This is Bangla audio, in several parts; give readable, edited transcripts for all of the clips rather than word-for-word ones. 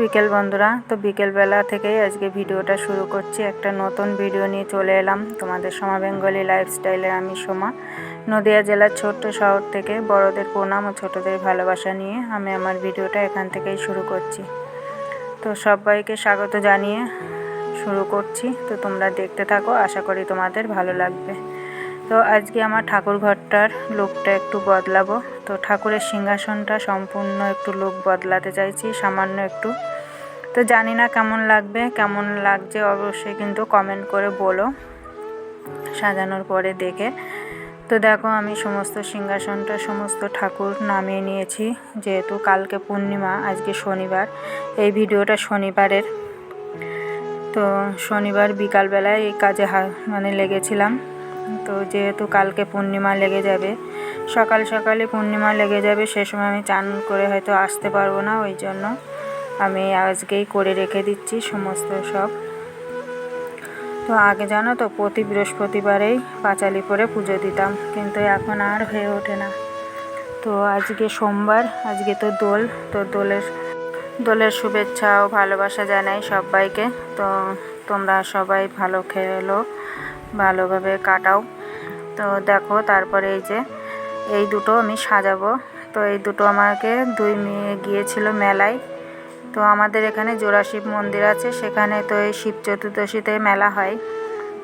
বিকেল বন্ধুরা। তো বিকেলবেলা থেকেই আজকে ভিডিওটা শুরু করছি। একটা নতুন ভিডিও নিয়ে চলে এলাম তোমাদের সোমা বেঙ্গলি লাইফস্টাইলের। আমি সোমা, নদিয়া জেলার ছোট্ট শহর থেকে। বড়দের প্রণাম ও ছোটদের ভালোবাসা নিয়ে আমি আমার ভিডিওটা এখান থেকেই শুরু করছি। তো সবাইকে স্বাগত জানিয়ে শুরু করছি। তো তোমরা দেখতে থাকো, আশা করি তোমাদের ভালো লাগবে। তো আজকে আমার ঠাকুর ঘরটার লুকটা একটু বদলাবো। তো ঠাকুরের সিংহাসনটা সম্পূর্ণ একটু লুক বদলাতে চাইছি, সামান্য একটু। তো জানি না কেমন লাগবে, কেমন লাগছে অবশ্যই কিন্তু কমেন্ট করে বলো সাজানোর পরে দেখে। তো দেখো আমি সমস্ত সিংহাসনটা, সমস্ত ঠাকুর নামিয়ে নিয়েছি। যেহেতু কালকে পূর্ণিমা, আজকে শনিবার, এই ভিডিওটা শনিবারের। তো শনিবার বিকালবেলায় এই কাজে লেগেছিলাম। তো যেহেতু কালকে পূর্ণিমা লেগে যাবে, সকাল সকালে পূর্ণিমা লেগে যাবে, সে সময় আমি চান করে হয়তো আসতে পারবো না। ওই জন্য আমি আজকেই করে রেখে দিচ্ছি সমস্ত সব। তো আগে জানো তো প্রতি বৃহস্পতিবারেই পাঁচালি পরে পুজো দিতাম, কিন্তু এখন আর হয়ে ওঠে না। তো আজকে সোমবার, আজকে তো দোল। তো দোলের শুভেচ্ছা ও ভালোবাসা জানাই সবাইকে। তো তোমরা সবাই ভালো খেলো, ভালোভাবে কাটাও। তো দেখো তারপরে এই দুটো আমি সাজাবো। তো এই দুটো আমাকে দুই মেয়ে গিয়েছিল মেলায়। তো আমাদের এখানে জোড়া শিব মন্দির আছে, সেখানে তো এই শিব চতুর্দশীতে মেলা হয়।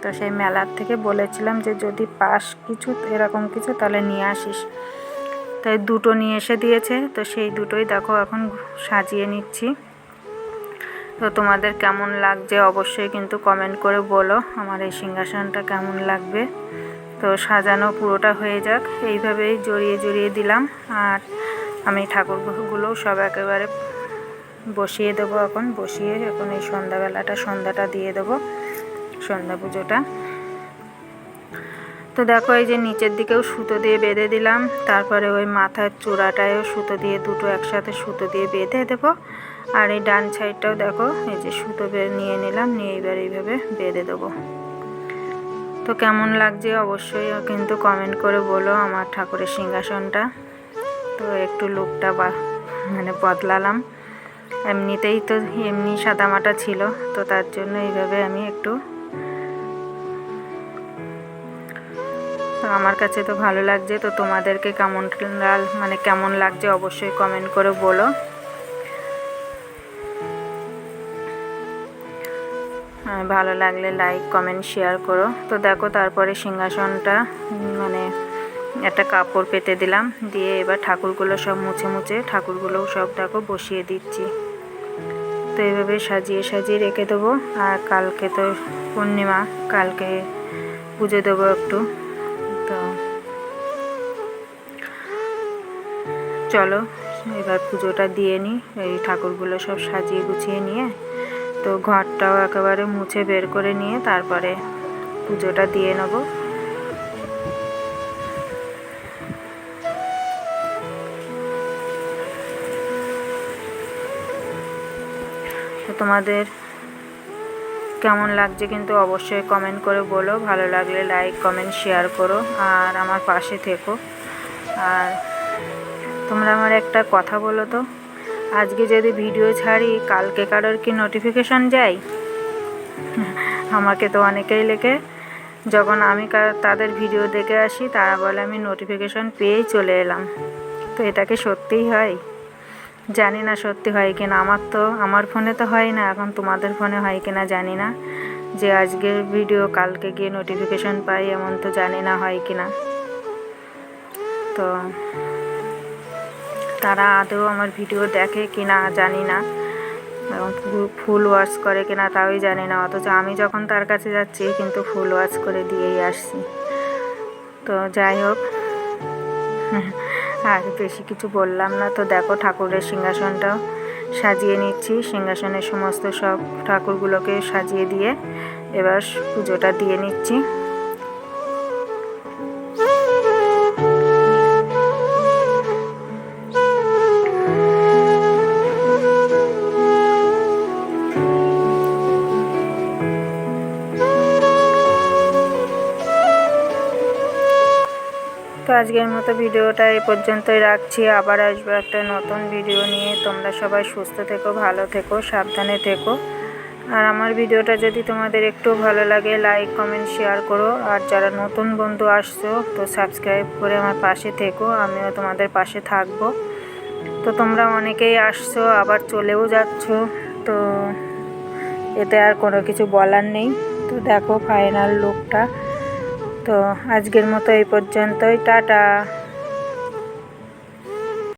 তো সেই মেলার থেকে বলেছিলাম যে যদি পাস কিছু এরকম কিছু তাহলে নিয়ে আসিস। তাই দুটো নিয়ে এসে দিয়েছে। তো সেই দুটোই দেখো এখন সাজিয়ে নিচ্ছি। তো তোমাদের কেমন লাগছে অবশ্যই কিন্তু কমেন্ট করে বলো আমার এই সিংহাসনটা কেমন লাগবে। তো সাজানো পুরোটা হয়ে যাক, এইভাবেই জড়িয়ে জড়িয়ে দিলাম। আর আমি ঠাকুরগুলোও সব একেবারে বসিয়ে দেবো। এখন এই সন্ধ্যাটা দিয়ে দেবো, সন্ধ্যা পুজোটা। তো দেখো এই যে নিচের দিকেও সুতো দিয়ে বেঁধে দিলাম, তারপরে ওই মাথার চূড়াটায়ও সুতো দিয়ে, দুটো একসাথে সুতো দিয়ে বেঁধে দেবো। আর এই ডান সাইডটাও দেখো এই যে সুতো নিয়ে নিলাম, নিয়ে এবার এইভাবে বেঁধে দেবো। তো কেমন লাগছে অবশ্যই কিন্তু কমেন্ট করে বলো আমার ঠাকুরের সিংহাসনটা। তো একটু লুকটা বদলালাম। এমনিতেই তো এমনি সাদামাটা ছিল, তো তার জন্য এইভাবে আমি একটু, তো আমার কাছে তো ভালো লাগছে। তো তোমাদেরকে কেমন লাগছে অবশ্যই কমেন্ট করে বলো। ভালো লাগলে লাইক কমেন্ট শেয়ার করো। তো দেখো তারপরে সিংহাসনটা একটা কাপড় পেতে দিলাম, দিয়ে এবার ঠাকুরগুলো সব মুছে ঠাকুরগুলোও সব দেখো বসিয়ে দিচ্ছি। তো এইভাবে সাজিয়ে সাজিয়ে রেখে দেবো। আর কালকে তো পূর্ণিমা, কালকে পুজো দেবো একটু। তো চলো এবার পুজোটা দিয়ে নিই। এই ঠাকুরগুলো সব সাজিয়ে গুছিয়ে নিয়ে, তো ঘরটাও একেবারে মুছে বের করে নিয়ে তারপরে পুজোটা দিয়ে নেব। তো তোমাদের কেমন লাগছে কিন্তু অবশ্যই কমেন্ট করে বলো। ভালো লাগলে লাইক কমেন্ট শেয়ার করো, আর আমার পাশে থেকো। আর তোমরা আমার একটা কথা বলো তো, আজকে যদি ভিডিও ছাড়ি কালকে কারোর কি নোটিফিকেশন যায়? আমাকে তো অনেকেই লেখে, যখন আমি তাদের ভিডিও দেখে আসি তারা বলে আমি নোটিফিকেশন পেয়েই চলে এলাম। তো এটা কি সত্যিই হয়? জানি না সত্যি হয় কিনা। আমার ফোনে তো হয় না, এখন তোমাদের ফোনে হয় কিনা জানি না। যে আজকের ভিডিও কালকে গিয়ে নোটিফিকেশন পাই, এমন তো জানি না হয় কিনা। তো তারা আদৌ আমার ভিডিও দেখে কিনা জানি না, এবং ফুল ওয়াচ করে কিনা তাওই জানি না। অথচ আমি যখন তার কাছে যাচ্ছি কিন্তু ফুল ওয়াচ করে দিয়েই আসছি। তো যাই হোক, আর বেশি কিছু বললাম না। তো দেখো ঠাকুরের সিংহাসনটাও সাজিয়ে নিচ্ছি। সিংহাসনের সমস্ত সব ঠাকুরগুলোকে সাজিয়ে দিয়ে এবার পুজোটা দিয়ে নিচ্ছি। তো আজকের মতো ভিডিওটা এই পর্যন্তই রাখছি। আবার আসবো একটা নতুন ভিডিও নিয়ে। তোমরা সবাই সুস্থ থেকো, ভালো থেকো, সাবধানে থেকো। আর আমার ভিডিওটা যদি তোমাদের একটু ভালো লাগে লাইক কমেন্ট শেয়ার করো। আর যারা নতুন বন্ধু আসছো তো সাবস্ক্রাইব করে আমার পাশে থেকো, আমিও তোমাদের পাশে থাকবো। তো তোমরা অনেকেই আসছো আবার চলেও যাচ্ছ, তো এতে আর কোনো কিছু বলার নেই। তো দেখো ফাইনাল লুকটা। তো আজকের মতো এই পর্যন্তই, টাটা।